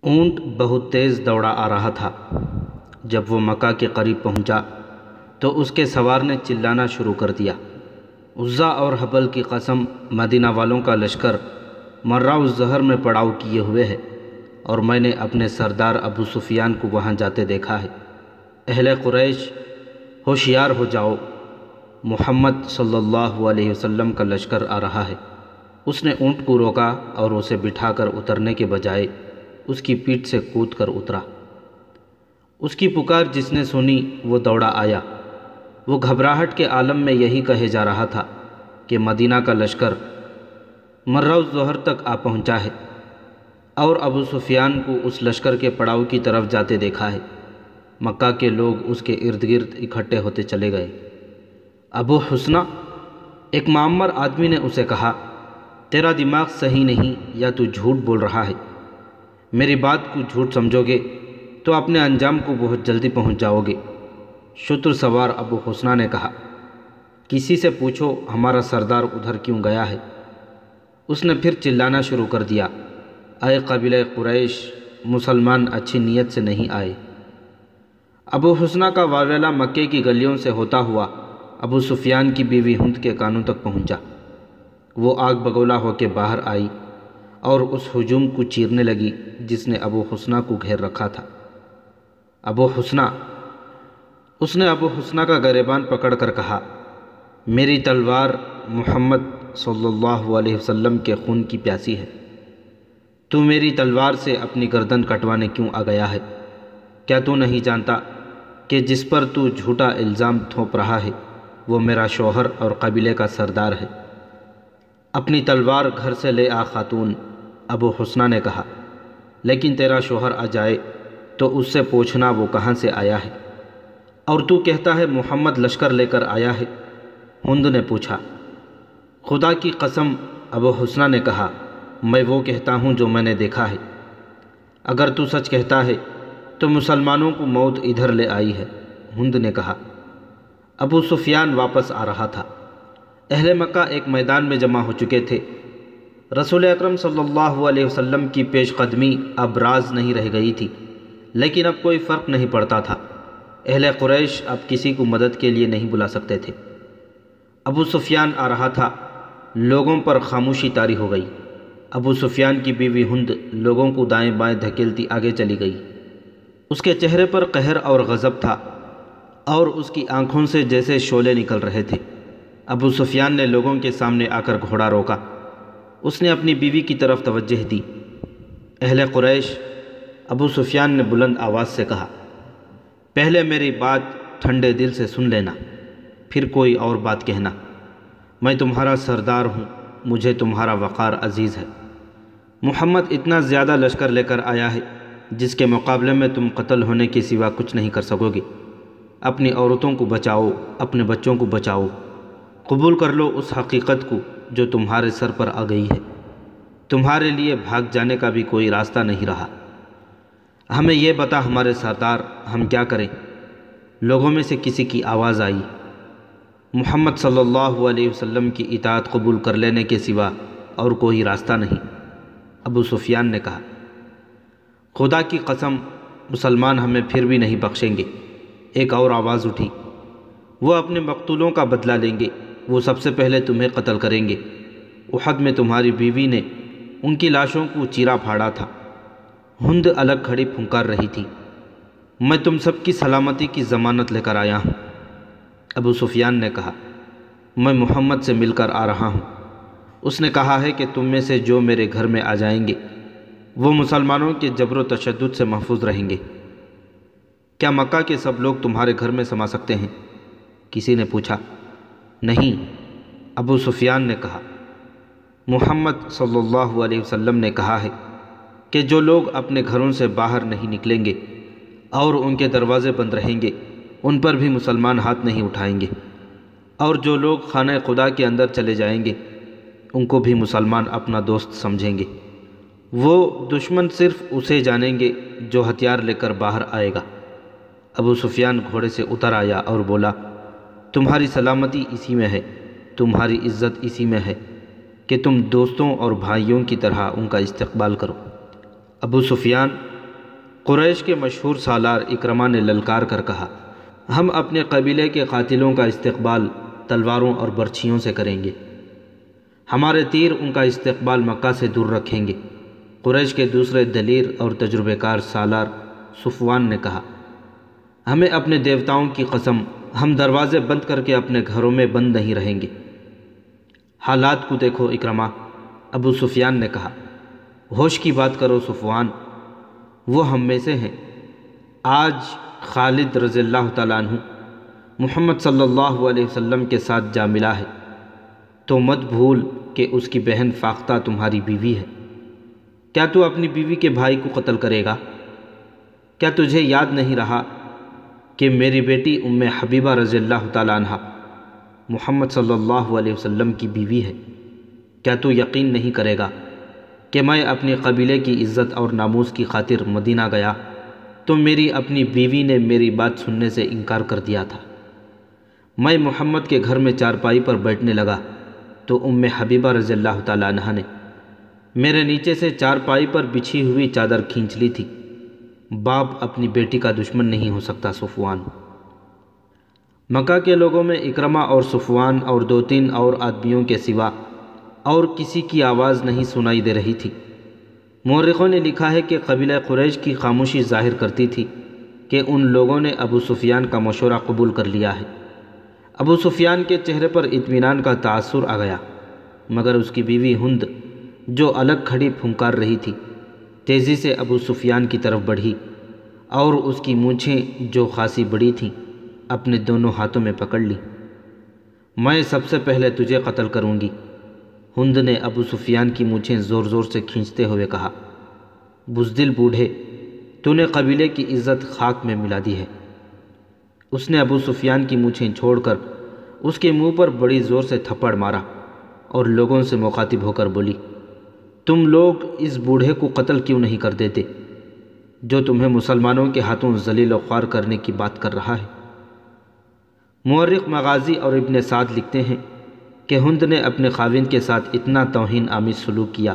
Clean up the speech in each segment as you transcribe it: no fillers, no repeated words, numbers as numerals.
اونٹ بہت تیز دوڑا آ رہا تھا۔ جب وہ مکہ کے قریب پہنچا تو اس کے سوار نے چلانا شروع کر دیا، عزا اور حبل کی قسم، مدینہ والوں کا لشکر مرہ الظہر میں پڑاؤ کیے ہوئے ہے، اور میں نے اپنے سردار ابو سفیان کو وہاں جاتے دیکھا ہے۔ اہل قریش ہوشیار ہو جاؤ، محمد صلی اللہ علیہ وسلم کا لشکر آ رہا ہے۔ اس نے اونٹ کو روکا اور اسے بٹھا کر اترنے کے بجائے اس کی پیٹھ سے کود کر اترا۔ اس کی پکار جس نے سنی وہ دوڑا آیا۔ وہ گھبراہٹ کے عالم میں یہی کہے جا رہا تھا کہ مدینہ کا لشکر مرہ الظہر تک آ پہنچا ہے، اور ابو سفیان کو اس لشکر کے پڑاؤ کی طرف جاتے دیکھا ہے۔ مکہ کے لوگ اس کے ارد گرد اکٹھے ہوتے چلے گئے۔ ابو حسنہ، ایک معمر آدمی نے اسے کہا، تیرا دماغ صحیح نہیں یا تو جھوٹ بول رہا ہے؟ میری بات کو جھوٹ سمجھو گے تو اپنے انجام کو بہت جلدی پہنچ جاؤ گے۔ شتر سوار ابو حسنہ نے کہا، کسی سے پوچھو ہمارا سردار ادھر کیوں گیا ہے۔ اس نے پھر چلانا شروع کر دیا، اے قبیلہ قریش، مسلمان اچھی نیت سے نہیں آئے۔ ابو حسنہ کا واویلا مکے کی گلیوں سے ہوتا ہوا ابو سفیان کی بیوی ہند کے کانوں تک پہنچا۔ وہ آگ بگولا ہو کے باہر آئی اور اس ہجوم کو چیرنے لگی جس نے ابو حسنہ کو گھیر رکھا تھا۔ اس نے ابو حسنہ کا گریبان پکڑ کر کہا، میری تلوار محمد صلی اللہ علیہ وسلم کے خون کی پیاسی ہے، تو میری تلوار سے اپنی گردن کٹوانے کیوں آ گیا ہے؟ کیا تو نہیں جانتا کہ جس پر تو جھوٹا الزام تھوپ رہا ہے وہ میرا شوہر اور قبیلے کا سردار ہے؟ اپنی تلوار گھر سے لے آ خاتون، ابو حسنہ نے کہا، لیکن تیرا شوہر آ جائے تو اس سے پوچھنا وہ کہاں سے آیا ہے، اور تو کہتا ہے محمد لشکر لے کر آیا ہے۔ ہند نے پوچھا، خدا کی قسم، ابو حسنہ نے کہا، میں وہ کہتا ہوں جو میں نے دیکھا ہے۔ اگر تو سچ کہتا ہے تو مسلمانوں کو موت ادھر لے آئی ہے، ہند نے کہا۔ ابو سفیان واپس آ رہا تھا۔ اہل مکہ ایک میدان میں جمع ہو چکے تھے۔ رسول اکرم صلی اللہ علیہ وسلم کی پیش قدمی اب راز نہیں رہ گئی تھی، لیکن اب کوئی فرق نہیں پڑتا تھا۔ اہل قریش اب کسی کو مدد کے لیے نہیں بلا سکتے تھے۔ ابو سفیان آ رہا تھا، لوگوں پر خاموشی طاری ہو گئی۔ ابو سفیان کی بیوی ہند لوگوں کو دائیں بائیں دھکیلتی آگے چلی گئی۔ اس کے چہرے پر قہر اور غضب تھا، اور اس کی آنکھوں سے جیسے شعلے نکل رہے تھے۔ ابو سفیان نے لوگوں کے سامنے آ کر گھوڑا روکا۔ اس نے اپنی بیوی کی طرف توجہ دی۔ اہل قریش، ابو سفیان نے بلند آواز سے کہا، پہلے میری بات ٹھنڈے دل سے سن لینا، پھر کوئی اور بات کہنا۔ میں تمہارا سردار ہوں، مجھے تمہارا وقار عزیز ہے۔ محمد اتنا زیادہ لشکر لے کر آیا ہے جس کے مقابلے میں تم قتل ہونے کے سوا کچھ نہیں کر سکو گے۔ اپنی عورتوں کو بچاؤ، اپنے بچوں کو بچاؤ۔ قبول کر لو اس حقیقت کو جو تمہارے سر پر آ گئی ہے۔ تمہارے لیے بھاگ جانے کا بھی کوئی راستہ نہیں رہا۔ ہمیں یہ بتا ہمارے سردار، ہم کیا کریں؟ لوگوں میں سے کسی کی آواز آئی، محمد صلی اللہ علیہ وسلم کی اطاعت قبول کر لینے کے سوا اور کوئی راستہ نہیں۔ ابو سفیان نے کہا، خدا کی قسم، مسلمان ہمیں پھر بھی نہیں بخشیں گے۔ ایک اور آواز اٹھی، وہ اپنے مقتولوں کا بدلہ لیں گے، وہ سب سے پہلے تمہیں قتل کریں گے۔ احد میں تمہاری بیوی نے ان کی لاشوں کو چیرا پھاڑا تھا۔ ہند الگ کھڑی پھنکار رہی تھی، میں تم سب کی سلامتی کی ضمانت لے کر آیا ہوں۔ ابو سفیان نے کہا، میں محمد سے مل کر آ رہا ہوں۔ اس نے کہا ہے کہ تم میں سے جو میرے گھر میں آ جائیں گے وہ مسلمانوں کے جبر و تشدد سے محفوظ رہیں گے۔ کیا مکہ کے سب لوگ تمہارے گھر میں سما سکتے ہیں؟ کسی نے پوچھا۔ نہیں، ابو سفیان نے کہا، محمد صلی اللہ علیہ وسلم نے کہا ہے کہ جو لوگ اپنے گھروں سے باہر نہیں نکلیں گے اور ان کے دروازے بند رہیں گے ان پر بھی مسلمان ہاتھ نہیں اٹھائیں گے، اور جو لوگ خانہ خدا کے اندر چلے جائیں گے ان کو بھی مسلمان اپنا دوست سمجھیں گے۔ وہ دشمن صرف اسے جانیں گے جو ہتھیار لے کر باہر آئے گا۔ ابو سفیان گھوڑے سے اتر آیا اور بولا، تمہاری سلامتی اسی میں ہے، تمہاری عزت اسی میں ہے کہ تم دوستوں اور بھائیوں کی طرح ان کا استقبال کرو۔ ابو سفیان قریش کے مشہور سالار اکرمہ نے للکار کر کہا، ہم اپنے قبیلے کے قاتلوں کا استقبال تلواروں اور برچھیوں سے کریں گے، ہمارے تیر ان کا استقبال مکہ سے دور رکھیں گے۔ قریش کے دوسرے دلیر اور تجربہ کار سالار صفوان نے کہا، ہمیں اپنے دیوتاؤں کی قسم، ہم دروازے بند کر کے اپنے گھروں میں بند نہیں رہیں گے۔ حالات کو دیکھو اکرمہ، ابو سفیان نے کہا۔ ہوش کی بات کرو صفوان، وہ ہم میں سے ہیں۔ آج خالد رضی اللہ تعالیٰ عنہ محمد صلی اللہ علیہ وسلم کے ساتھ جا ملا ہے، تو مت بھول کہ اس کی بہن فاختہ تمہاری بیوی ہے۔ کیا تو اپنی بیوی کے بھائی کو قتل کرے گا؟ کیا تجھے یاد نہیں رہا کہ میری بیٹی ام حبیبہ رضی اللہ تعالیٰ عنہ محمد صلی اللہ علیہ وسلم کی بیوی ہے؟ کیا تو یقین نہیں کرے گا کہ میں اپنے قبیلے کی عزت اور ناموس کی خاطر مدینہ گیا تو میری اپنی بیوی نے میری بات سننے سے انکار کر دیا تھا۔ میں محمد کے گھر میں چارپائی پر بیٹھنے لگا تو ام حبیبہ رضی اللہ تعالیٰ عنہ نے میرے نیچے سے چارپائی پر بچھی ہوئی چادر کھینچ لی تھی۔ باپ اپنی بیٹی کا دشمن نہیں ہو سکتا صفوان۔ مکہ کے لوگوں میں اکرمہ اور صفوان اور 2-3 اور آدمیوں کے سوا اور کسی کی آواز نہیں سنائی دے رہی تھی۔ مورخوں نے لکھا ہے کہ قبیلہ قریش کی خاموشی ظاہر کرتی تھی کہ ان لوگوں نے ابو سفیان کا مشورہ قبول کر لیا ہے۔ ابو سفیان کے چہرے پر اطمینان کا تاثر آ گیا، مگر اس کی بیوی ہند جو الگ کھڑی پھنکار رہی تھی تیزی سے ابو سفیان کی طرف بڑھی اور اس کی مونچھیں جو خاصی بڑی تھیں اپنے دونوں ہاتھوں میں پکڑ لی۔ میں سب سے پہلے تجھے قتل کروں گی، ہند نے ابو سفیان کی مونچھیں زور زور سے کھینچتے ہوئے کہا۔ بزدل بوڑھے، تو نے قبیلے کی عزت خاک میں ملا دی ہے۔ اس نے ابو سفیان کی مونچھیں چھوڑ کر اس کے منہ پر بڑی زور سے تھپڑ مارا اور لوگوں سے مخاطب ہو کر بولی، تم لوگ اس بوڑھے کو قتل کیوں نہیں کر دیتے جو تمہیں مسلمانوں کے ہاتھوں ذلیل و خوار کرنے کی بات کر رہا ہے؟ مورخ مغازی اور ابن سعد لکھتے ہیں کہ ہند نے اپنے خاوند کے ساتھ اتنا توہین آمیز سلوک کیا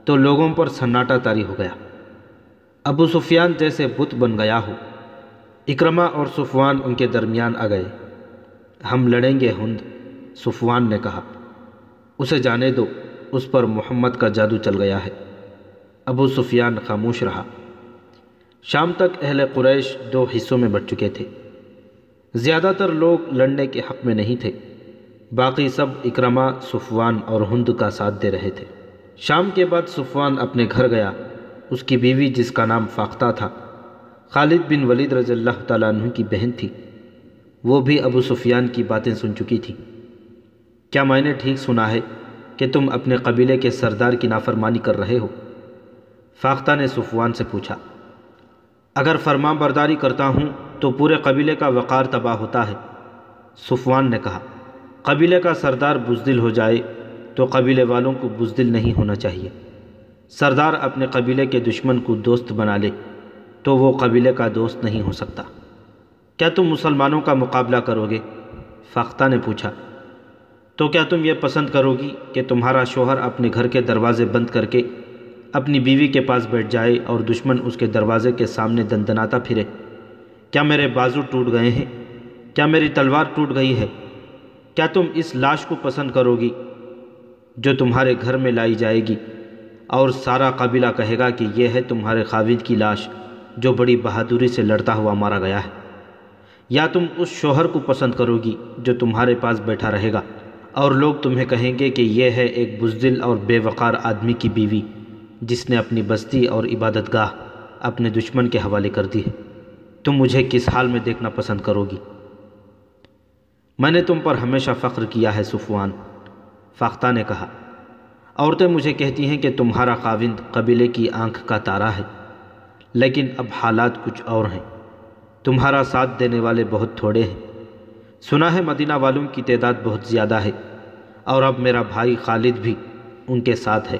تو لوگوں پر سناٹا طاری ہو گیا، ابو سفیان جیسے بت بن گیا ہو۔ اکرمہ اور صفوان ان کے درمیان آ گئے۔ ہم لڑیں گے ہند، صفوان نے کہا، اسے جانے دو، اس پر محمد کا جادو چل گیا ہے۔ ابو سفیان خاموش رہا۔ شام تک اہل قریش 2 حصوں میں بٹ چکے تھے۔ زیادہ تر لوگ لڑنے کے حق میں نہیں تھے، باقی سب اکرمہ، صفوان اور ہند کا ساتھ دے رہے تھے۔ شام کے بعد صفوان اپنے گھر گیا۔ اس کی بیوی جس کا نام فاختہ تھا خالد بن ولید رضی اللہ تعالیٰ عنہ کی بہن تھی، وہ بھی ابو سفیان کی باتیں سن چکی تھی۔ کیا میں نے ٹھیک سنا ہے کہ تم اپنے قبیلے کے سردار کی نافرمانی کر رہے ہو؟ فاختہ نے صفوان سے پوچھا۔ اگر فرمان برداری کرتا ہوں تو پورے قبیلے کا وقار تباہ ہوتا ہے، صفوان نے کہا۔ قبیلے کا سردار بزدل ہو جائے تو قبیلے والوں کو بزدل نہیں ہونا چاہیے۔ سردار اپنے قبیلے کے دشمن کو دوست بنا لے تو وہ قبیلے کا دوست نہیں ہو سکتا۔ کیا تم مسلمانوں کا مقابلہ کرو گے؟ فاختہ نے پوچھا۔ تو کیا تم یہ پسند کرو گی کہ تمہارا شوہر اپنے گھر کے دروازے بند کر کے اپنی بیوی کے پاس بیٹھ جائے اور دشمن اس کے دروازے کے سامنے دندناتا پھرے؟ کیا میرے بازو ٹوٹ گئے ہیں؟ کیا میری تلوار ٹوٹ گئی ہے؟ کیا تم اس لاش کو پسند کرو گی جو تمہارے گھر میں لائی جائے گی اور سارا قبیلہ کہے گا کہ یہ ہے تمہارے خاوند کی لاش جو بڑی بہادری سے لڑتا ہوا مارا گیا ہے؟ یا تم اس شوہر کو پسند کرو گی جو تمہارے پاس بیٹھا رہے گا اور لوگ تمہیں کہیں گے کہ یہ ہے ایک بزدل اور بے وقار آدمی کی بیوی جس نے اپنی بستی اور عبادت گاہ اپنے دشمن کے حوالے کر دی ہے؟ تم مجھے کس حال میں دیکھنا پسند کرو گی؟ میں نے تم پر ہمیشہ فخر کیا ہے صفوان، فاختہ نے کہا۔ عورتیں مجھے کہتی ہیں کہ تمہارا خاوند قبیلے کی آنکھ کا تارا ہے، لیکن اب حالات کچھ اور ہیں۔ تمہارا ساتھ دینے والے بہت تھوڑے ہیں۔ سنا ہے مدینہ والوں کی تعداد بہت زیادہ ہے اور اب میرا بھائی خالد بھی ان کے ساتھ ہے۔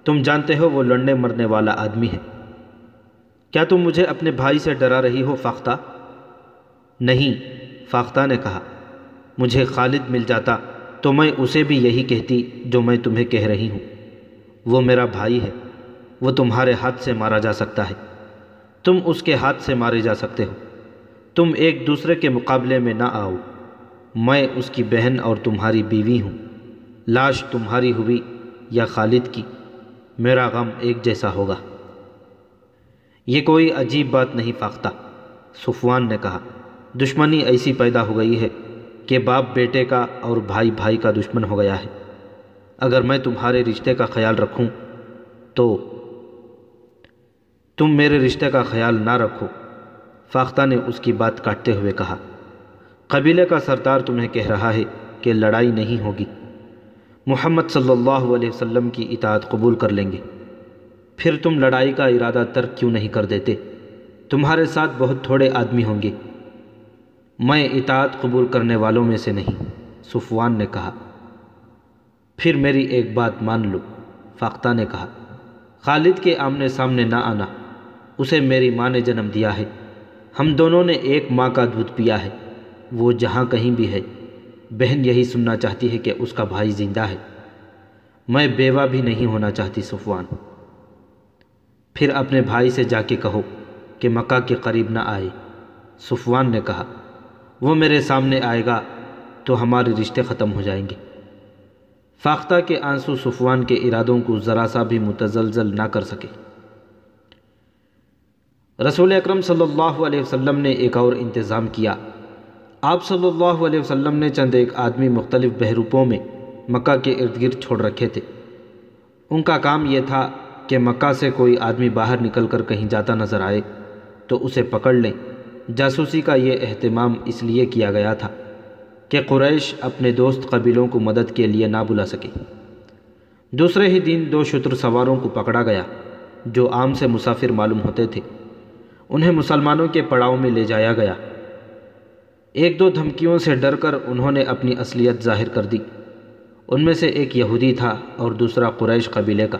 تم جانتے ہو وہ لڑنے مرنے والا آدمی ہے۔ کیا تم مجھے اپنے بھائی سے ڈرا رہی ہو فاختہ؟ نہیں، فاختہ نے کہا۔ مجھے خالد مل جاتا تو میں اسے بھی یہی کہتی جو میں تمہیں کہہ رہی ہوں۔ وہ میرا بھائی ہے، وہ تمہارے ہاتھ سے مارا جا سکتا ہے۔ تم اس کے ہاتھ سے مارے جا سکتے ہو۔ تم ایک دوسرے کے مقابلے میں نہ آؤ، میں اس کی بہن اور تمہاری بیوی ہوں، لاش تمہاری ہوئی یا خالد کی، میرا غم ایک جیسا ہوگا۔ یہ کوئی عجیب بات نہیں فاختہ، صفوان نے کہا، دشمنی ایسی پیدا ہو گئی ہے کہ باپ بیٹے کا اور بھائی بھائی کا دشمن ہو گیا ہے۔ اگر میں تمہارے رشتے کا خیال رکھوں تو تم میرے رشتے کا خیال نہ رکھو۔ فاختہ نے اس کی بات کاٹتے ہوئے کہا، قبیلے کا سردار تمہیں کہہ رہا ہے کہ لڑائی نہیں ہوگی، محمد صلی اللہ علیہ وسلم کی اطاعت قبول کر لیں گے، پھر تم لڑائی کا ارادہ ترک کیوں نہیں کر دیتے؟ تمہارے ساتھ بہت تھوڑے آدمی ہوں گے۔ میں اطاعت قبول کرنے والوں میں سے نہیں، صفوان نے کہا۔ پھر میری ایک بات مان لو، فاختہ نے کہا، خالد کے آمنے سامنے نہ آنا، اسے میری ماں نے جنم دیا ہے، ہم دونوں نے ایک ماں کا دودھ پیا ہے، وہ جہاں کہیں بھی ہے، بہن یہی سننا چاہتی ہے کہ اس کا بھائی زندہ ہے، میں بیوہ بھی نہیں ہونا چاہتی صفوان۔ پھر اپنے بھائی سے جا کے کہو کہ مکہ کے قریب نہ آئے، صفوان نے کہا، وہ میرے سامنے آئے گا تو ہمارے رشتے ختم ہو جائیں گے۔ فاختہ کے آنسو صفوان کے ارادوں کو ذرا سا بھی متزلزل نہ کر سکے۔ رسول اکرم صلی اللہ علیہ وسلم نے ایک اور انتظام کیا۔ آپ صلی اللہ علیہ وسلم نے چند ایک آدمی مختلف بحروپوں میں مکہ کے ارد گرد چھوڑ رکھے تھے۔ ان کا کام یہ تھا کہ مکہ سے کوئی آدمی باہر نکل کر کہیں جاتا نظر آئے تو اسے پکڑ لیں۔ جاسوسی کا یہ اہتمام اس لیے کیا گیا تھا کہ قریش اپنے دوست قبیلوں کو مدد کے لیے نہ بلا سکے۔ دوسرے ہی دن 2 شتر سواروں کو پکڑا گیا جو عام سے مسافر معلوم ہوتے تھے، انہیں مسلمانوں کے پڑاؤ میں لے جایا گیا۔ 1-2 دھمکیوں سے ڈر کر انہوں نے اپنی اصلیت ظاہر کر دی۔ ان میں سے ایک یہودی تھا اور دوسرا قریش قبیلے کا۔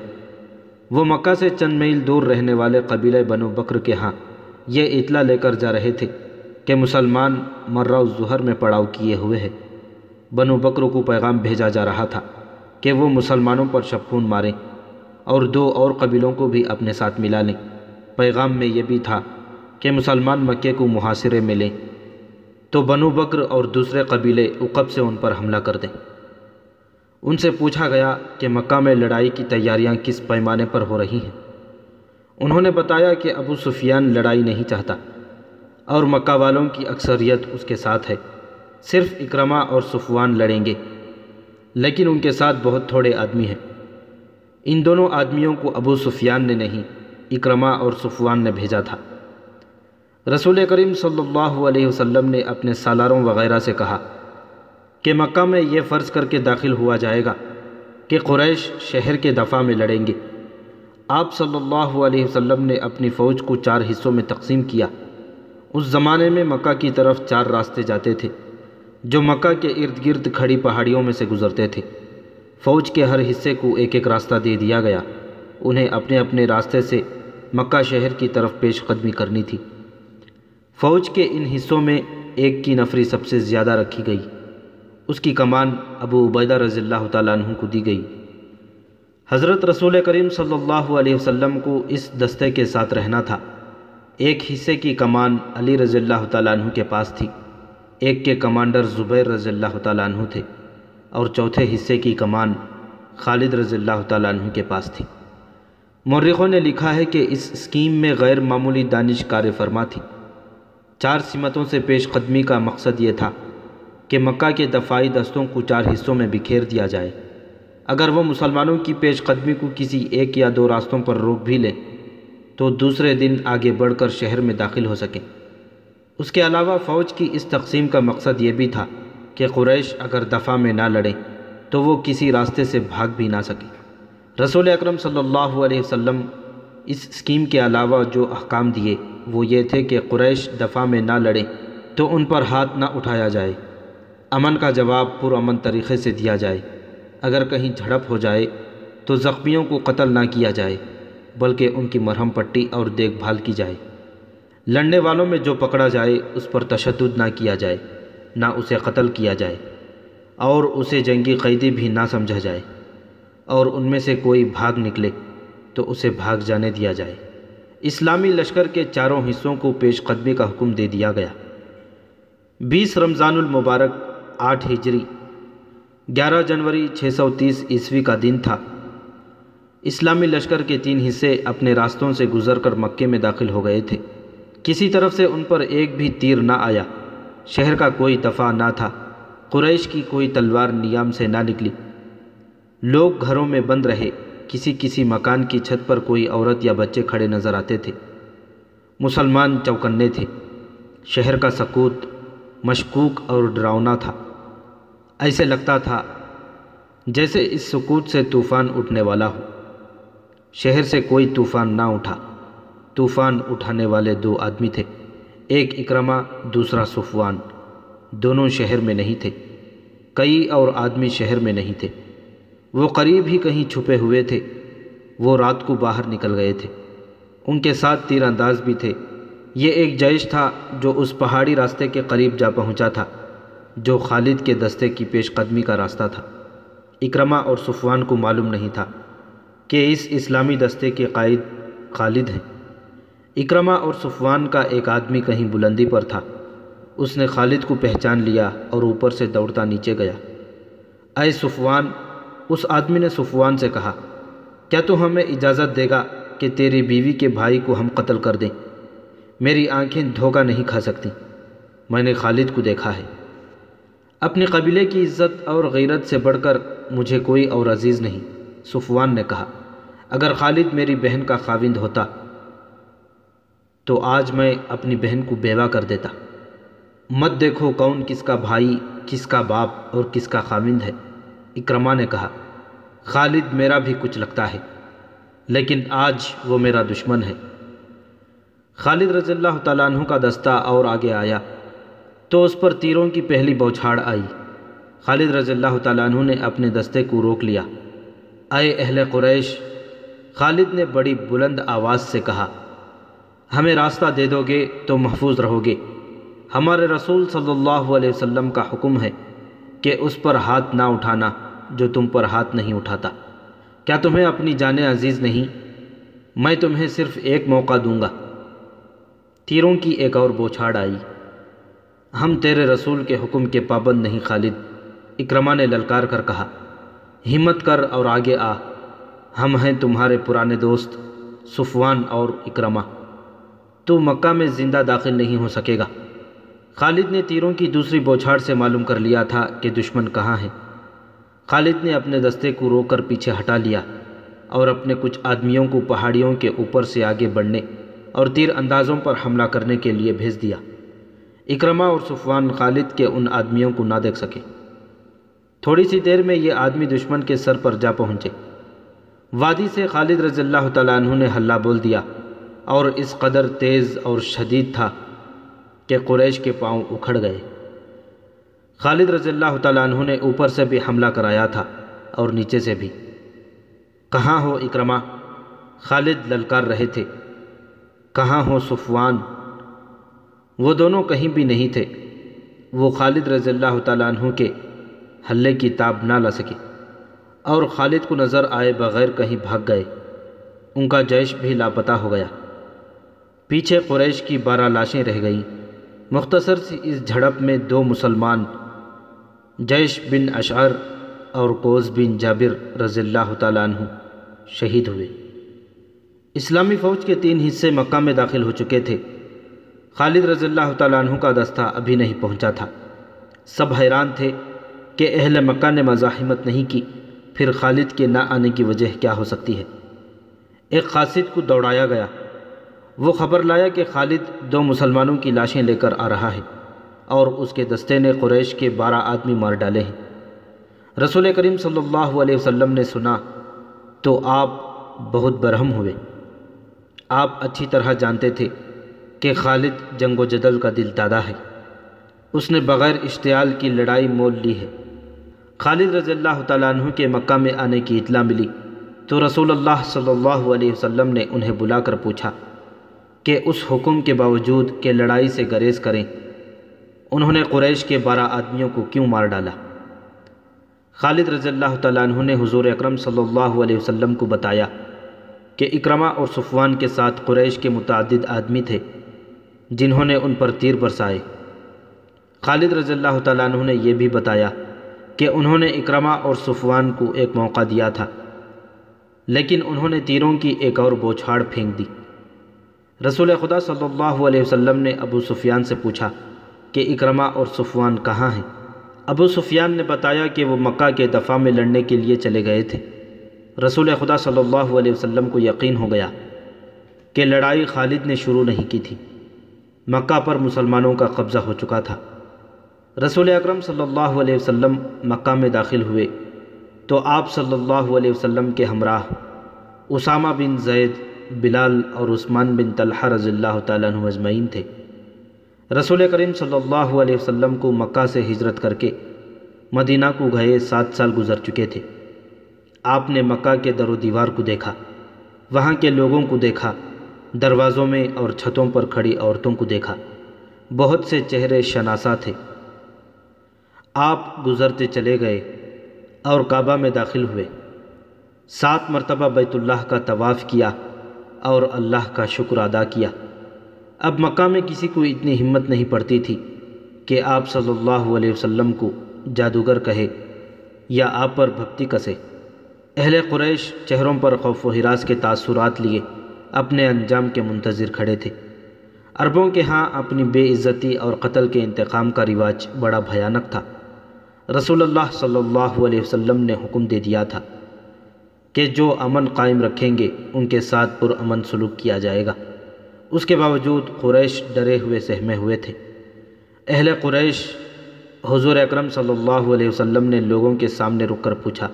وہ مکہ سے چند میل دور رہنے والے قبیلے بنو بکر کے ہاں یہ اطلاع لے کر جا رہے تھے کہ مسلمان مرہ الظہر میں پڑاؤ کیے ہوئے ہیں۔ بنو بکر کو پیغام بھیجا جا رہا تھا کہ وہ مسلمانوں پر شبخون ماریں اور 2 اور قبیلوں کو بھی اپنے ساتھ ملا لیں۔ پیغام میں یہ بھی تھا کہ مسلمان مکے کو محاصرے میں لیں تو بنو بکر اور دوسرے قبیلے عقب سے ان پر حملہ کر دیں۔ ان سے پوچھا گیا کہ مکہ میں لڑائی کی تیاریاں کس پیمانے پر ہو رہی ہیں۔ انہوں نے بتایا کہ ابو سفیان لڑائی نہیں چاہتا اور مکہ والوں کی اکثریت اس کے ساتھ ہے، صرف اکرمہ اور صفوان لڑیں گے، لیکن ان کے ساتھ بہت تھوڑے آدمی ہیں۔ ان دونوں آدمیوں کو ابو سفیان نے نہیں، اکرمہ اور صفوان نے بھیجا تھا۔ رسول کریم صلی اللہ علیہ وسلم نے اپنے سالاروں وغیرہ سے کہا کہ مکہ میں یہ فرض کر کے داخل ہوا جائے گا کہ قریش شہر کے دفاع میں لڑیں گے۔ آپ صلی اللہ علیہ وسلم نے اپنی فوج کو 4 حصوں میں تقسیم کیا۔ اس زمانے میں مکہ کی طرف 4 راستے جاتے تھے جو مکہ کے ارد گرد کھڑی پہاڑیوں میں سے گزرتے تھے۔ فوج کے ہر حصے کو ایک ایک راستہ دے دیا گیا، انہیں اپنے اپنے راستے سے مکہ شہر کی طرف پیش قدمی کرنی تھی۔ فوج کے ان حصوں میں ایک کی نفری سب سے زیادہ رکھی گئی، اس کی کمان ابو عبیدہ رضی اللہ تعالیٰ عنہ کو دی گئی۔ حضرت رسول کریم صلی اللہ علیہ وسلم کو اس دستے کے ساتھ رہنا تھا۔ ایک حصے کی کمان علی رضی اللہ تعالیٰ عنہ کے پاس تھی، ایک کے کمانڈر زبیر رضی اللہ تعالیٰ عنہ تھے اور چوتھے حصے کی کمان خالد رضی اللہ تعالیٰ عنہ کے پاس تھی۔ مورخوں نے لکھا ہے کہ اس اسکیم میں غیر معمولی دانش کار فرما تھی۔ 4 سمتوں سے پیش قدمی کا مقصد یہ تھا کہ مکہ کے دفاعی دستوں کو 4 حصوں میں بکھیر دیا جائے۔ اگر وہ مسلمانوں کی پیش قدمی کو کسی 1 یا 2 راستوں پر روک بھی لیں تو دوسرے دن آگے بڑھ کر شہر میں داخل ہو سکیں۔ اس کے علاوہ فوج کی اس تقسیم کا مقصد یہ بھی تھا کہ قریش اگر دفاع میں نہ لڑیں تو وہ کسی راستے سے بھاگ بھی نہ سکیں۔ رسول اکرم صلی اللہ علیہ وسلم اس اسکیم کے علاوہ جو احکام دیے وہ یہ تھے کہ قریش دفاع میں نہ لڑیں تو ان پر ہاتھ نہ اٹھایا جائے، امن کا جواب پرامن طریقے سے دیا جائے، اگر کہیں جھڑپ ہو جائے تو زخمیوں کو قتل نہ کیا جائے بلکہ ان کی مرہم پٹی اور دیکھ بھال کی جائے، لڑنے والوں میں جو پکڑا جائے اس پر تشدد نہ کیا جائے، نہ اسے قتل کیا جائے اور اسے جنگی قیدی بھی نہ سمجھا جائے، اور ان میں سے کوئی بھاگ نکلے تو اسے بھاگ جانے دیا جائے۔ اسلامی لشکر کے چاروں حصوں کو پیش قدمی کا حکم دے دیا گیا۔ 20 رمضان المبارک 8 ہجری 11 جنوری 630 عیسوی کا دن تھا۔ اسلامی لشکر کے 3 حصے اپنے راستوں سے گزر کر مکے میں داخل ہو گئے تھے۔ کسی طرف سے ان پر ایک بھی تیر نہ آیا، شہر کا کوئی دفاع نہ تھا، قریش کی کوئی تلوار نیام سے نہ نکلی۔ لوگ گھروں میں بند رہے، کسی کسی مکان کی چھت پر کوئی عورت یا بچے کھڑے نظر آتے تھے۔ مسلمان چوکنے تھے۔ شہر کا سکوت مشکوک اور ڈراؤنا تھا۔ ایسے لگتا تھا جیسے اس سکوت سے طوفان اٹھنے والا ہو۔ شہر سے کوئی طوفان نہ اٹھا۔ طوفان اٹھانے والے 2 آدمی تھے، ایک اکرمہ، دوسرا صفوان۔ دونوں شہر میں نہیں تھے۔ کئی اور آدمی شہر میں نہیں تھے۔ وہ قریب ہی کہیں چھپے ہوئے تھے۔ وہ رات کو باہر نکل گئے تھے۔ ان کے ساتھ تیر انداز بھی تھے۔ یہ ایک جیش تھا جو اس پہاڑی راستے کے قریب جا پہنچا تھا جو خالد کے دستے کی پیش قدمی کا راستہ تھا۔ اکرمہ اور صفوان کو معلوم نہیں تھا کہ اس اسلامی دستے کے قائد خالد ہیں۔ اکرمہ اور صفوان کا ایک آدمی کہیں بلندی پر تھا۔ اس نے خالد کو پہچان لیا اور اوپر سے دوڑتا نیچے گیا۔ اے صفوان، اس آدمی نے صفوان سے کہا، کیا تو ہمیں اجازت دے گا کہ تیری بیوی کے بھائی کو ہم قتل کر دیں؟ میری آنکھیں دھوکہ نہیں کھا سکتی۔ میں نے خالد کو دیکھا ہے۔ اپنے قبیلے کی عزت اور غیرت سے بڑھ کر مجھے کوئی اور عزیز نہیں۔ صفوان نے کہا، اگر خالد میری بہن کا خاوند ہوتا تو آج میں اپنی بہن کو بیوہ کر دیتا۔ مت دیکھو کون کس کا بھائی، کس کا باپ اور کس کا خاوند ہے۔ اکرمہ نے کہا، خالد میرا بھی کچھ لگتا ہے، لیکن آج وہ میرا دشمن ہے۔ خالد رضی اللہ تعالیٰ عنہ کا دستہ اور آگے آیا تو اس پر تیروں کی پہلی بوچھاڑ آئی۔ خالد رضی اللہ تعالیٰ عنہ نے اپنے دستے کو روک لیا۔ اے اہل قریش، خالد نے بڑی بلند آواز سے کہا، ہمیں راستہ دے دو گے تو محفوظ رہو گے۔ ہمارے رسول صلی اللہ علیہ وسلم کا حکم ہے کہ اس پر ہاتھ نہ اٹھانا جو تم پر ہاتھ نہیں اٹھاتا۔ کیا تمہیں اپنی جانیں عزیز نہیں؟ میں تمہیں صرف ایک موقع دوں گا۔ تیروں کی ایک اور بوچھاڑ آئی۔ ہم تیرے رسول کے حکم کے پابند نہیں خالد، اکرمہ نے للکار کر کہا، ہمت کر اور آگے آ، ہم ہیں تمہارے پرانے دوست صفوان اور اکرمہ۔ تو مکہ میں زندہ داخل نہیں ہو سکے گا۔ خالد نے تیروں کی دوسری بوچھاڑ سے معلوم کر لیا تھا کہ دشمن کہاں ہے۔ خالد نے اپنے دستے کو روک کر پیچھے ہٹا لیا اور اپنے کچھ آدمیوں کو پہاڑیوں کے اوپر سے آگے بڑھنے اور تیر اندازوں پر حملہ کرنے کے لیے بھیج دیا۔ اکرمہ اور صفوان خالد کے ان آدمیوں کو نہ دیکھ سکے۔ تھوڑی سی دیر میں یہ آدمی دشمن کے سر پر جا پہنچے۔ وادی سے خالد رضی اللہ تعالیٰ عنہ نے ہلہ بول دیا اور اس قدر تیز اور شدید تھا کہ قریش کے پاؤں اکھڑ گئے۔ خالد رضی اللہ تعالیٰ عنہ نے اوپر سے بھی حملہ کرایا تھا اور نیچے سے بھی۔ کہاں ہو اکرمہ؟ خالد للکار رہے تھے۔ کہاں ہو صفوان؟ وہ دونوں کہیں بھی نہیں تھے۔ وہ خالد رضی اللہ تعالیٰ عنہ کے حلے کی تاب نہ لا سکے اور خالد کو نظر آئے بغیر کہیں بھاگ گئے۔ ان کا جیش بھی لاپتہ ہو گیا۔ پیچھے قریش کی 12 لاشیں رہ گئیں۔ مختصر سی اس جھڑپ میں 2 مسلمان، جیش بن اشعر اور قوس بن جابر رضی اللہ تعالیٰ عنہ شہید ہوئے۔ اسلامی فوج کے 3 حصے مکہ میں داخل ہو چکے تھے۔ خالد رضی اللہ تعالیٰ عنہ کا دستہ ابھی نہیں پہنچا تھا۔ سب حیران تھے کہ اہل مکہ نے مزاحمت نہیں کی، پھر خالد کے نہ آنے کی وجہ کیا ہو سکتی ہے؟ ایک قاصد کو دوڑایا گیا۔ وہ خبر لایا کہ خالد 2 مسلمانوں کی لاشیں لے کر آ رہا ہے اور اس کے دستے نے قریش کے 12 آدمی مار ڈالے ہیں۔ رسول کریم صلی اللہ علیہ وسلم نے سنا تو آپ بہت برہم ہوئے۔ آپ اچھی طرح جانتے تھے کہ خالد جنگ و جدل کا دل دادا ہے۔ اس نے بغیر اشتعال کی لڑائی مول لی ہے۔ خالد رضی اللہ تعالیٰ عنہ کے مکہ میں آنے کی اطلاع ملی تو رسول اللہ صلی اللہ علیہ وسلم نے انہیں بلا کر پوچھا کہ اس حکم کے باوجود کہ لڑائی سے گریز کریں، انہوں نے قریش کے 12 آدمیوں کو کیوں مار ڈالا؟ خالد رضی اللہ تعالیٰ عنہ نے حضور اکرم صلی اللہ علیہ وسلم کو بتایا کہ اکرمہ اور صفوان کے ساتھ قریش کے متعدد آدمی تھے جنہوں نے ان پر تیر برسائے۔ خالد رضی اللہ تعالیٰ عنہ نے یہ بھی بتایا کہ انہوں نے اکرمہ اور صفوان کو ایک موقع دیا تھا، لیکن انہوں نے تیروں کی ایک اور بوچھاڑ پھینک دی۔ رسول خدا صلی اللہ علیہ وسلم نے ابو سفیان سے پوچھا کہ اکرمہ اور صفوان کہاں ہیں؟ ابو سفیان نے بتایا کہ وہ مکہ کے دفاع میں لڑنے کے لیے چلے گئے تھے۔ رسول خدا صلی اللہ علیہ وسلم کو یقین ہو گیا کہ لڑائی خالد نے شروع نہیں کی تھی، مکہ پر مسلمانوں کا قبضہ ہو چکا تھا۔ رسول اکرم صلی اللہ علیہ وسلم مکہ میں داخل ہوئے تو آپ صلی اللہ علیہ وسلم کے ہمراہ اسامہ بن زید، بلال اور عثمان بن طلحہ رضی اللہ تعالیٰ عنہ اجمعین تھے۔ رسول کریم صلی اللہ علیہ وسلم کو مکہ سے ہجرت کر کے مدینہ کو گئے 7 سال گزر چکے تھے۔ آپ نے مکہ کے در و دیوار کو دیکھا، وہاں کے لوگوں کو دیکھا، دروازوں میں اور چھتوں پر کھڑی عورتوں کو دیکھا، بہت سے چہرے شناسا تھے۔ آپ گزرتے چلے گئے اور کعبہ میں داخل ہوئے، 7 مرتبہ بیت اللہ کا طواف کیا اور اللہ کا شکر ادا کیا۔ اب مکہ میں کسی کو اتنی ہمت نہیں پڑتی تھی کہ آپ صلی اللہ علیہ وسلم کو جادوگر کہے یا آپ پر بھکتی کسے۔ اہل قریش چہروں پر خوف و ہراس کے تاثرات لیے اپنے انجام کے منتظر کھڑے تھے۔ عربوں کے ہاں اپنی بے عزتی اور قتل کے انتقام کا رواج بڑا بھیانک تھا۔ رسول اللہ صلی اللہ علیہ وسلم نے حکم دے دیا تھا کہ جو امن قائم رکھیں گے ان کے ساتھ پرامن سلوک کیا جائے گا۔ اس کے باوجود قریش ڈرے ہوئے سہمے ہوئے تھے۔ اہل قریش حضور اکرم صلی اللہ علیہ وسلم نے لوگوں کے سامنے رک کر پوچھا،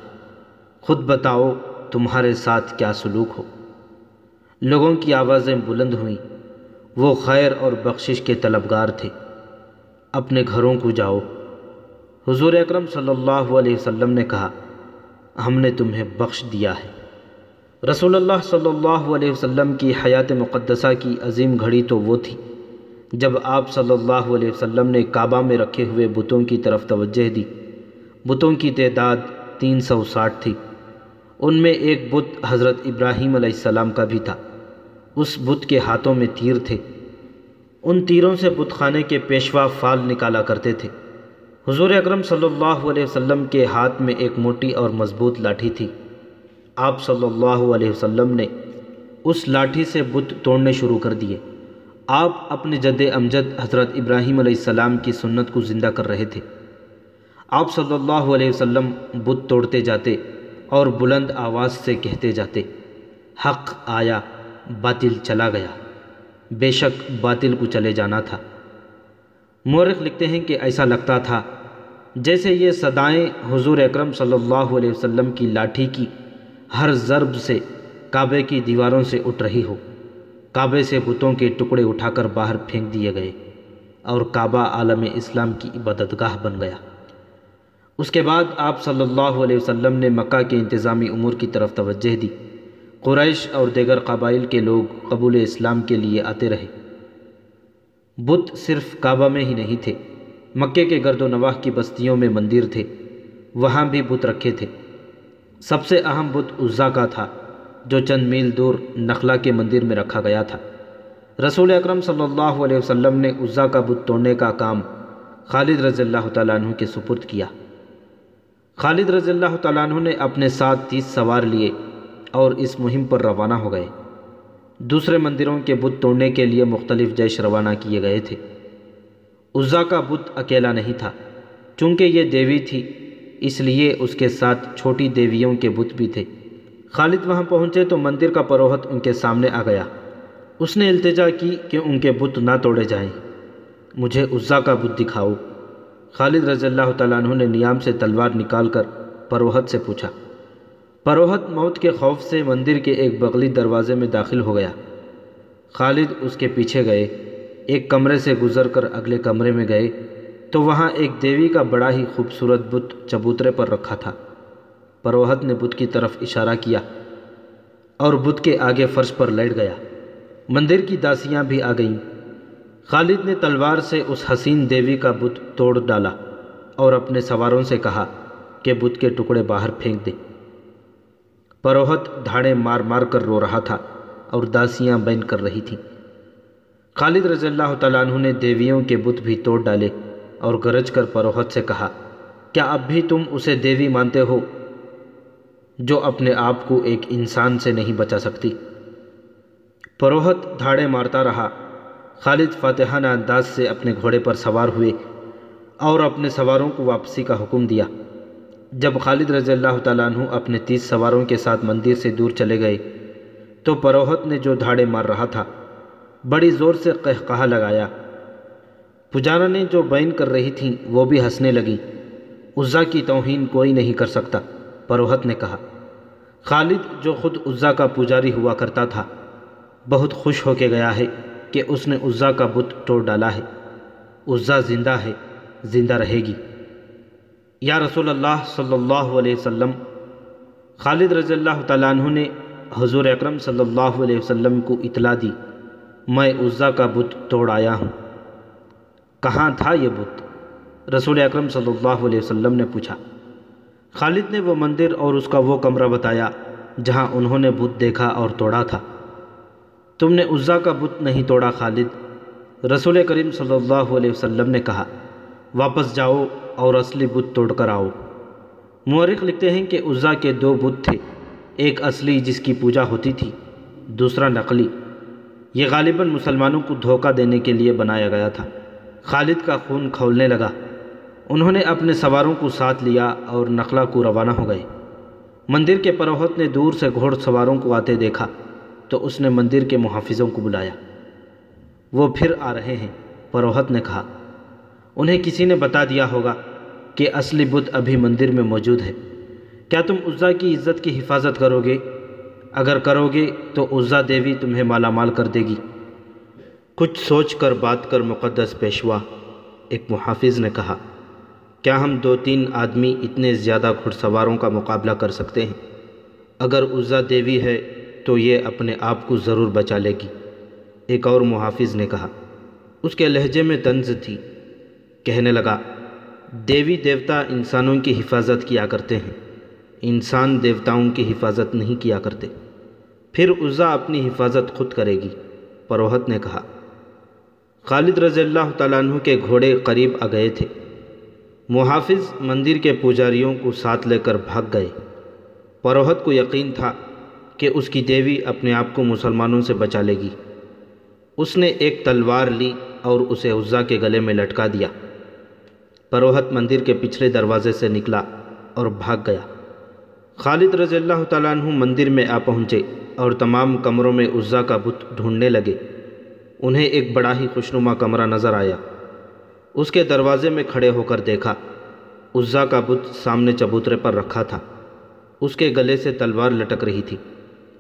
خود بتاؤ تمہارے ساتھ کیا سلوک ہو؟ لوگوں کی آوازیں بلند ہوئیں، وہ خیر اور بخشش کے طلبگار تھے۔ اپنے گھروں کو جاؤ۔ حضور اکرم صلی اللہ علیہ وسلم نے کہا، ہم نے تمہیں بخش دیا ہے۔ رسول اللہ صلی اللہ علیہ وسلم کی حیات مقدسہ کی عظیم گھڑی تو وہ تھی جب آپ صلی اللہ علیہ وسلم نے کعبہ میں رکھے ہوئے بتوں کی طرف توجہ دی۔ بتوں کی تعداد 360 تھی۔ ان میں ایک بت حضرت ابراہیم علیہ السلام کا بھی تھا۔ اس بت کے ہاتھوں میں تیر تھے۔ ان تیروں سے بت خانے کے پیشوا فال نکالا کرتے تھے۔ حضور اکرم صلی اللہ علیہ وسلم کے ہاتھ میں ایک موٹی اور مضبوط لاٹھی تھی۔ آپ صلی اللہ علیہ وسلم نے اس لاٹھی سے بت توڑنے شروع کر دیے۔ آپ اپنے جد امجد حضرت ابراہیم علیہ السلام کی سنت کو زندہ کر رہے تھے۔ آپ صلی اللہ علیہ وسلم بت توڑتے جاتے اور بلند آواز سے کہتے جاتے، حق آیا، باطل چلا گیا، بے شک باطل کو چلے جانا تھا۔ مورخ لکھتے ہیں کہ ایسا لگتا تھا جیسے یہ صدائیں حضور اکرم صلی اللہ علیہ وسلم کی لاٹھی کی ہر ضرب سے کعبے کی دیواروں سے اٹھ رہی ہو۔ کعبے سے بتوں کے ٹکڑے اٹھا کر باہر پھینک دیے گئے اور کعبہ عالم اسلام کی عبادت گاہ بن گیا۔ اس کے بعد آپ صلی اللہ علیہ وسلم نے مکہ کے انتظامی امور کی طرف توجہ دی۔ قریش اور دیگر قبائل کے لوگ قبول اسلام کے لیے آتے رہے۔ بت صرف کعبہ میں ہی نہیں تھے، مکے کے گرد و نواح کی بستیوں میں مندر تھے، وہاں بھی بت رکھے تھے۔ سب سے اہم بت عزا کا تھا جو چند میل دور نخلا کے مندر میں رکھا گیا تھا۔ رسول اکرم صلی اللہ علیہ وسلم نے عزا کا بت توڑنے کا کام خالد رضی اللہ تعالیٰ عنہ کے سپرد کیا۔ خالد رضی اللہ تعالیٰ عنہ نے اپنے ساتھ 30 سوار لیے اور اس مہم پر روانہ ہو گئے۔ دوسرے مندروں کے بت توڑنے کے لیے مختلف جیش روانہ کیے گئے تھے۔ عزا کا بت اکیلا نہیں تھا، چونکہ یہ دیوی تھی اس لیے اس کے ساتھ چھوٹی دیویوں کے بت بھی تھے۔ خالد وہاں پہنچے تو مندر کا پروہت ان کے سامنے آ گیا۔ اس نے التجا کی کہ ان کے بت نہ توڑے جائیں، مجھے عزا کا بت دکھاؤ۔ خالد رضی اللہ تعالیٰ عنہ نے نیام سے تلوار نکال کر پروہت سے پوچھا۔ پروہت موت کے خوف سے مندر کے ایک بغلی دروازے میں داخل ہو گیا۔ خالد اس کے پیچھے گئے، ایک کمرے سے گزر کر اگلے کمرے میں گئے تو وہاں ایک دیوی کا بڑا ہی خوبصورت بت چبوترے پر رکھا تھا۔ پروہت نے بت کی طرف اشارہ کیا اور بت کے آگے فرش پر لیٹ گیا۔ مندر کی داسیاں بھی آ گئیں۔ خالد نے تلوار سے اس حسین دیوی کا بت توڑ ڈالا اور اپنے سواروں سے کہا کہ بت کے ٹکڑے باہر پھینک دے۔ پروہت دھاڑے مار مار کر رو رہا تھا اور داسیاں بین کر رہی تھیں۔ خالد رضی اللہ تعالیٰ عنہ نے دیویوں کے بت بھی توڑ ڈالے اور گرج کر پروہت سے کہا، کیا اب بھی تم اسے دیوی مانتے ہو جو اپنے آپ کو ایک انسان سے نہیں بچا سکتی؟ پروہت دھاڑے مارتا رہا۔ خالد فاتحانہ انداز سے اپنے گھوڑے پر سوار ہوئے اور اپنے سواروں کو واپسی کا حکم دیا۔ جب خالد رضی اللہ تعالیٰ عنہ اپنے 30 سواروں کے ساتھ مندر سے دور چلے گئے تو پروہت نے جو دھاڑے مار رہا تھا بڑی زور سے قہقہا لگایا۔ پجارا نے جو بین کر رہی تھیں وہ بھی ہنسنے لگی۔ عزا کی توہین کوئی نہیں کر سکتا، پروہت نے کہا۔ خالد جو خود عزا کا پجاری ہوا کرتا تھا بہت خوش ہو کے گیا ہے کہ اس نے عزا کا بت توڑ ڈالا ہے۔ عزا زندہ ہے، زندہ رہے گی۔ یا رسول اللہ صلی اللہ علیہ وسلم، خالد رضی اللہ تعالیٰ عنہ نے حضور اکرم صلی اللہ علیہ وسلم کو اطلاع دی، میں عزا کا بت توڑ آیا ہوں۔ کہاں تھا یہ بت؟ رسول اکرم صلی اللہ علیہ وسلم نے پوچھا۔ خالد نے وہ مندر اور اس کا وہ کمرہ بتایا جہاں انہوں نے بت دیکھا اور توڑا تھا۔ تم نے عزا کا بت نہیں توڑا خالد، رسول کریم صلی اللہ علیہ وسلم نے کہا، واپس جاؤ اور اصلی بت توڑ کر آؤ۔ مورخ لکھتے ہیں کہ عزا کے 2 بت تھے، ایک اصلی جس کی پوجا ہوتی تھی، دوسرا نقلی۔ یہ غالباً مسلمانوں کو دھوکہ دینے کے لیے بنایا گیا تھا۔ خالد کا خون کھولنے لگا۔ انہوں نے اپنے سواروں کو ساتھ لیا اور نخلا کو روانہ ہو گئے۔ مندر کے پروہت نے دور سے گھوڑ سواروں کو آتے دیکھا تو اس نے مندر کے محافظوں کو بلایا۔ وہ پھر آ رہے ہیں، پروہت نے کہا۔ انہیں کسی نے بتا دیا ہوگا کہ اصلی بت ابھی مندر میں موجود ہے۔ کیا تم عزا کی عزت کی حفاظت کرو گے؟ اگر کرو گے تو عزا دیوی تمہیں مالا مال کر دے گی۔ کچھ سوچ کر بات کر مقدس پیشوا، ایک محافظ نے کہا، کیا ہم 2-3 آدمی اتنے زیادہ گھڑ سواروں کا مقابلہ کر سکتے ہیں؟ اگر عزا دیوی ہے تو یہ اپنے آپ کو ضرور بچا لے گی، ایک اور محافظ نے کہا۔ اس کے لہجے میں طنز تھی۔ کہنے لگا، دیوی دیوتا انسانوں کی حفاظت کیا کرتے ہیں، انسان دیوتاؤں کی حفاظت نہیں کیا کرتے۔ پھر عزا اپنی حفاظت خود کرے گی، پروہت نے کہا۔ خالد رضی اللہ تعالیٰ عنہ کے گھوڑے قریب آ گئے تھے۔ محافظ مندر کے پجاریوں کو ساتھ لے کر بھاگ گئے۔ پروہت کو یقین تھا کہ اس کی دیوی اپنے آپ کو مسلمانوں سے بچا لے گی۔ اس نے ایک تلوار لی اور اسے عزا کے گلے میں لٹکا دیا۔ پروہت مندر کے پچھلے دروازے سے نکلا اور بھاگ گیا۔ خالد رضی اللہ تعالیٰ عنہ مندر میں آ پہنچے اور تمام کمروں میں عزا کا بت ڈھونڈنے لگے۔ انہیں ایک بڑا ہی خوشنما کمرہ نظر آیا۔ اس کے دروازے میں کھڑے ہو کر دیکھا، عزا کا بت سامنے چبوترے پر رکھا تھا، اس کے گلے سے تلوار لٹک رہی تھی۔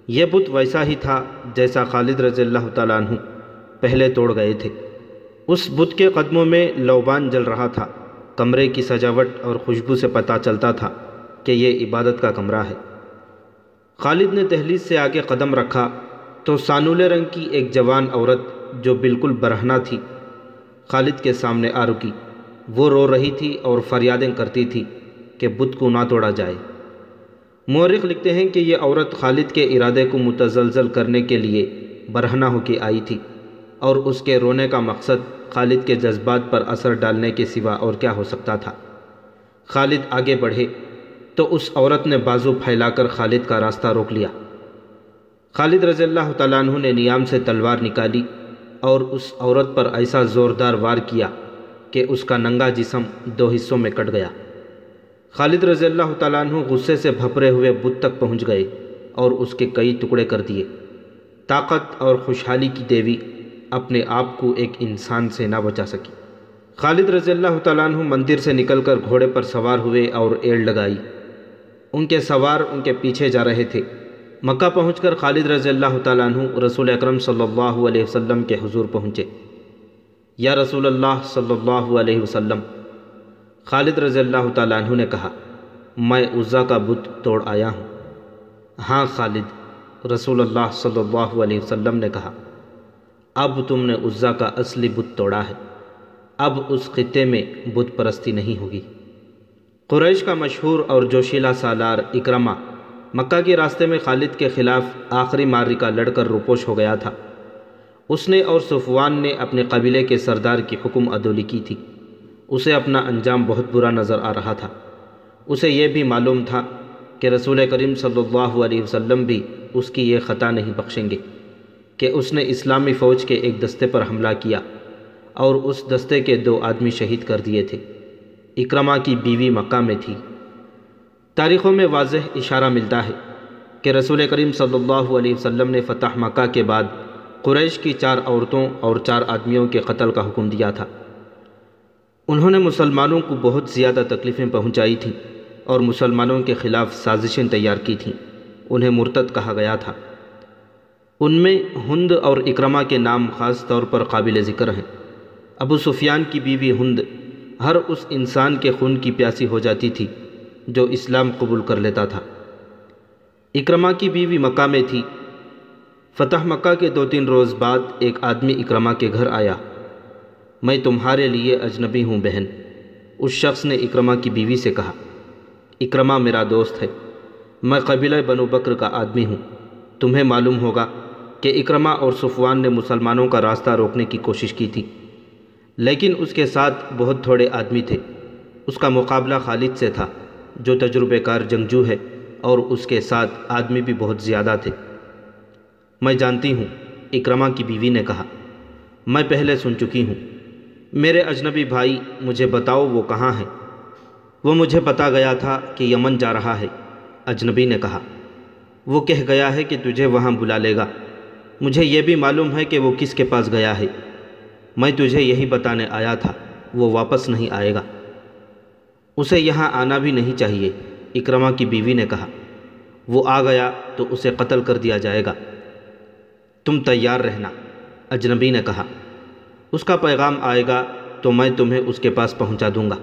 یہ بت ویسا ہی تھا جیسا خالد رضی اللہ تعالیٰ عنہ پہلے توڑ گئے تھے۔ اس بت کے قدموں میں لوبان جل رہا تھا۔ کمرے کی سجاوٹ اور خوشبو سے پتہ چلتا تھا کہ یہ عبادت کا کمرہ ہے۔ خالد نے دہلیز سے آگے قدم رکھا تو سانولے رنگ کی ایک جوان عورت جو بالکل برہنہ تھی خالد کے سامنے آ رکی۔ وہ رو رہی تھی اور فریادیں کرتی تھی کہ بت کو نہ توڑا جائے۔ مورخ لکھتے ہیں کہ یہ عورت خالد کے ارادے کو متزلزل کرنے کے لیے برہنہ ہو کے آئی تھی، اور اس کے رونے کا مقصد خالد کے جذبات پر اثر ڈالنے کے سوا اور کیا ہو سکتا تھا۔ خالد آگے بڑھے تو اس عورت نے بازو پھیلا کر خالد کا راستہ روک لیا۔ خالد رضی اللہ تعالیٰ عنہ نے نیام سے تلوار نکالی اور اس عورت پر ایسا زوردار وار کیا کہ اس کا ننگا جسم 2 حصوں میں کٹ گیا۔ خالد رضی اللہ تعالیٰ عنہ غصے سے بھپرے ہوئے بت تک پہنچ گئے اور اس کے کئی ٹکڑے کر دیے۔ طاقت اور خوشحالی کی دیوی اپنے آپ کو ایک انسان سے نہ بچا سکی۔ خالد رضی اللہ تعالیٰ عنہ مندر سے نکل کر گھوڑے پر سوار ہوئے اور ایڑ لگائی۔ ان کے سوار ان کے پیچھے جا رہے تھے۔ مکہ پہنچ کر خالد رضی اللہ تعالیٰ عنہ رسول اکرم صلی اللہ علیہ وسلم کے حضور پہنچے۔ یا رسول اللہ صلی اللہ علیہ وسلم، خالد رضی اللہ تعالیٰ عنہ نے کہا، میں عزا کا بت توڑ آیا ہوں۔ ہاں خالد، رسول اللہ صلی اللہ علیہ وسلم نے کہا، اب تم نے عزا کا اصلی بت توڑا ہے، اب اس خطے میں بت پرستی نہیں ہوگی۔ قریش کا مشہور اور جوشیلا سالار اکرمہ مکہ کے راستے میں خالد کے خلاف آخری معرکہ لڑ کر روپوش ہو گیا تھا۔ اس نے اور صفوان نے اپنے قبیلے کے سردار کی حکم عدولی کی تھی۔ اسے اپنا انجام بہت برا نظر آ رہا تھا۔ اسے یہ بھی معلوم تھا کہ رسول کریم صلی اللہ علیہ وسلم بھی اس کی یہ خطا نہیں بخشیں گے کہ اس نے اسلامی فوج کے ایک دستے پر حملہ کیا اور اس دستے کے 2 آدمی شہید کر دیے تھے۔ اکرمہ کی بیوی مکہ میں تھی۔ تاریخوں میں واضح اشارہ ملتا ہے کہ رسول کریم صلی اللہ علیہ وسلم نے فتح مکہ کے بعد قریش کی 4 عورتوں اور 4 آدمیوں کے قتل کا حکم دیا تھا۔ انہوں نے مسلمانوں کو بہت زیادہ تکلیفیں پہنچائی تھیں اور مسلمانوں کے خلاف سازشیں تیار کی تھیں۔ انہیں مرتد کہا گیا تھا۔ ان میں ہند اور اکرمہ کے نام خاص طور پر قابل ذکر ہیں۔ ابو سفیان کی بیوی ہند ہر اس انسان کے خون کی پیاسی ہو جاتی تھی جو اسلام قبول کر لیتا تھا۔ اکرمہ کی بیوی مکہ میں تھی۔ فتح مکہ کے 2-3 روز بعد ایک آدمی اکرمہ کے گھر آیا۔ میں تمہارے لیے اجنبی ہوں بہن، اس شخص نے اکرمہ کی بیوی سے کہا۔ اکرمہ میرا دوست ہے، میں قبیلہ بنو بکر کا آدمی ہوں۔ تمہیں معلوم ہوگا کہ اکرمہ اور صفوان نے مسلمانوں کا راستہ روکنے کی کوشش کی تھی، لیکن اس کے ساتھ بہت تھوڑے آدمی تھے۔ اس کا مقابلہ خالد سے تھا جو تجربہ کار جنگجو ہے، اور اس کے ساتھ آدمی بھی بہت زیادہ تھے۔ میں جانتی ہوں، اکرمہ کی بیوی نے کہا، میں پہلے سن چکی ہوں۔ میرے اجنبی بھائی، مجھے بتاؤ وہ کہاں ہے؟ وہ مجھے بتا گیا تھا کہ یمن جا رہا ہے، اجنبی نے کہا۔ وہ کہہ گیا ہے کہ تجھے وہاں بلا لے گا۔ مجھے یہ بھی معلوم ہے کہ وہ کس کے پاس گیا ہے۔ میں تجھے یہی بتانے آیا تھا، وہ واپس نہیں آئے گا۔ اسے یہاں آنا بھی نہیں چاہیے، اکرمہ کی بیوی نے کہا۔ وہ آ گیا تو اسے قتل کر دیا جائے گا۔ تم تیار رہنا، اجنبی نے کہا۔ اس کا پیغام آئے گا تو میں تمہیں اس کے پاس پہنچا دوں گا۔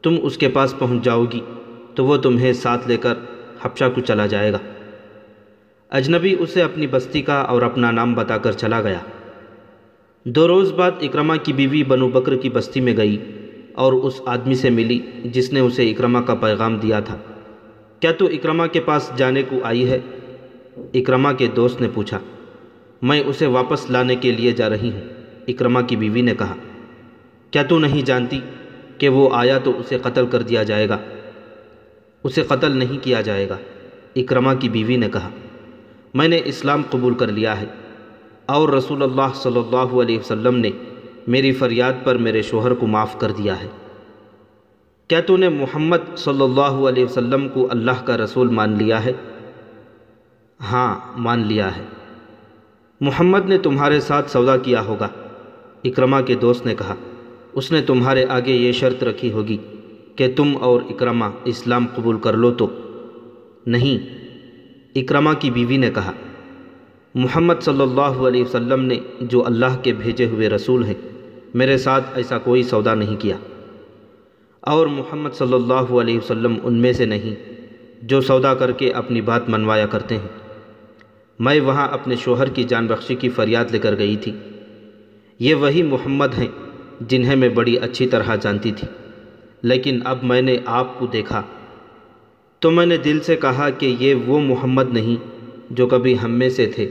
تم اس کے پاس پہنچ جاؤ گی تو وہ تمہیں ساتھ لے کر حبشہ کو چلا جائے گا۔ اجنبی اسے اپنی بستی کا اور اپنا نام بتا کر چلا گیا۔ 2 روز بعد اکرمہ کی بیوی بنو بکر کی بستی میں گئی اور اس آدمی سے ملی جس نے اسے اکرمہ کا پیغام دیا تھا۔ کیا تو اکرمہ کے پاس جانے کو آئی ہے؟ اکرمہ کے دوست نے پوچھا۔ میں اسے واپس لانے کے لیے جا رہی ہوں، اکرمہ کی بیوی نے کہا۔ کیا تو نہیں جانتی کہ وہ آیا تو اسے قتل کر دیا جائے گا؟ اسے قتل نہیں کیا جائے گا، اکرمہ کی بیوی نے کہا۔ میں نے اسلام قبول کر لیا ہے اور رسول اللہ صلی اللہ علیہ وسلم نے میری فریاد پر میرے شوہر کو معاف کر دیا ہے۔ کیا تو نے محمد صلی اللہ علیہ وسلم کو اللہ کا رسول مان لیا ہے؟ ہاں، مان لیا ہے۔ محمد نے تمہارے ساتھ سودا کیا ہوگا، اکرمہ کے دوست نے کہا۔ اس نے تمہارے آگے یہ شرط رکھی ہوگی کہ تم اور اکرمہ اسلام قبول کر لو تو؟ نہیں، اکرمہ کی بیوی نے کہا۔ محمد صلی اللہ علیہ وسلم نے جو اللہ کے بھیجے ہوئے رسول ہیں، میرے ساتھ ایسا کوئی سودا نہیں کیا، اور محمد صلی اللہ علیہ وسلم ان میں سے نہیں جو سودا کر کے اپنی بات منوایا کرتے ہیں۔ میں وہاں اپنے شوہر کی جان بخشی کی فریاد لے کر گئی تھی۔ یہ وہی محمد ہیں جنہیں میں بڑی اچھی طرح جانتی تھی، لیکن اب میں نے آپ کو دیکھا تو میں نے دل سے کہا کہ یہ وہ محمد نہیں جو کبھی ہم میں سے تھے،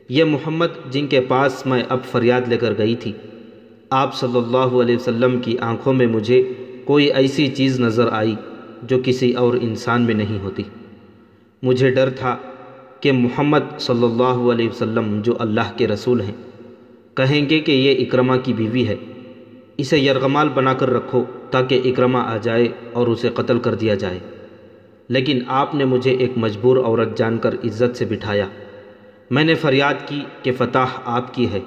یہ محمد جن کے پاس میں اب فریاد لے کر گئی تھی۔ آپ صلی اللہ علیہ وسلم کی آنکھوں میں مجھے کوئی ایسی چیز نظر آئی جو کسی اور انسان میں نہیں ہوتی۔ مجھے ڈر تھا کہ محمد صلی اللہ علیہ وسلم جو اللہ کے رسول ہیں کہیں گے کہ یہ اکرمہ کی بیوی ہے، اسے یرغمال بنا کر رکھو تاکہ اکرمہ آ جائے اور اسے قتل کر دیا جائے۔ لیکن آپ نے مجھے ایک مجبور عورت جان کر عزت سے بٹھایا۔ میں نے فریاد کی کہ فتح آپ کی ہے،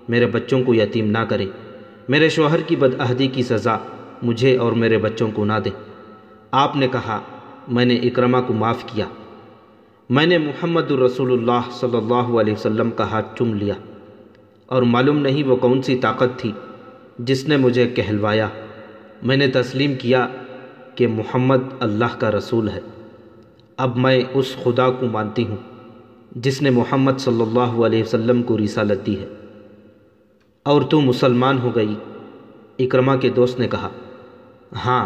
میرے بچوں کو یتیم نہ کریں، میرے شوہر کی بدعہدی کی سزا مجھے اور میرے بچوں کو نہ دیں۔ آپ نے کہا، میں نے اکرمہ کو معاف کیا۔ میں نے محمد الرسول اللہ صلی اللہ علیہ وسلم کا ہاتھ چوم لیا، اور معلوم نہیں وہ کون سی طاقت تھی جس نے مجھے کہلوایا۔ میں نے تسلیم کیا کہ محمد اللہ کا رسول ہے۔ اب میں اس خدا کو مانتی ہوں جس نے محمد صلی اللہ علیہ وسلم کو رسالت دی ہے۔ اور تو مسلمان ہو گئی؟ اکرمہ کے دوست نے کہا۔ ہاں،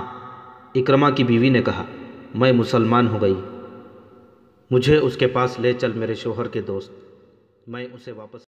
اکرمہ کی بیوی نے کہا، میں مسلمان ہو گئی۔ مجھے اس کے پاس لے چل میرے شوہر کے دوست، میں اسے واپس